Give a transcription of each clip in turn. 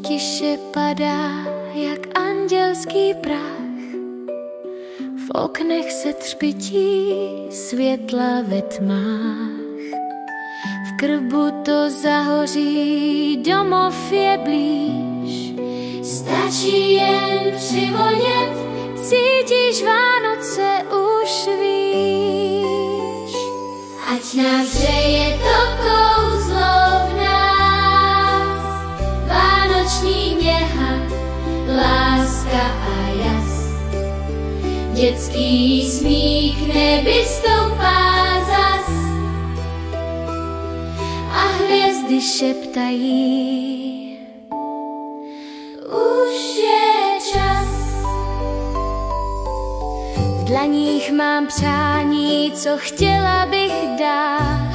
tiše padá jak andělský prach. V oknech se třpití světla ve tmách. V krbu to zahoří, domov je blíž. Stačí jen přivonět, cítíš Vánoce už víš. Ať nás hřeje to kouzlo v nás, vánoční něha, láska a jas. Dětský smích k nebi stoupá zas a hvězdy šeptají, už je čas. V dlaních mám přání, co chtěla bych dát,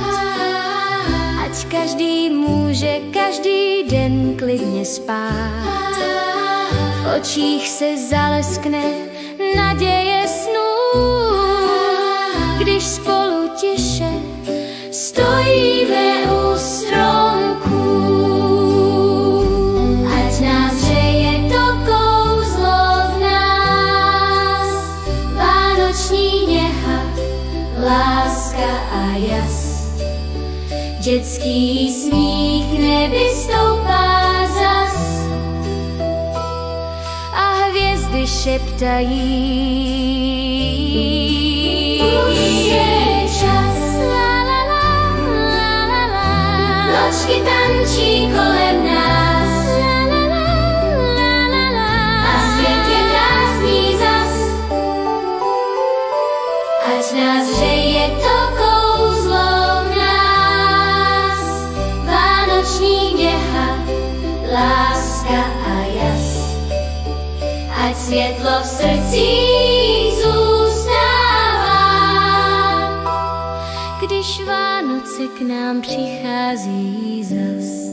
ať každý může každý den klidně spát. V očích se zaleskne naděje snů, když spolu tiše stojíme u stromků. Ať nás hřeje to kouzlo v nás, vánoční něha, láska a jas. Dětský smích k nebi stoupá zas a hvězdy šeptají, už je čas. La, la, la, la, la, la. Vločky tančí kolem nás, la, la, la, la, la, la. A svět je krásný zas. Ať nás hřeje to kouzlo v nás, vánoční něha, láska a jas. Ať světlo v srdcích zůstává, když Vánoce k nám přichází zas.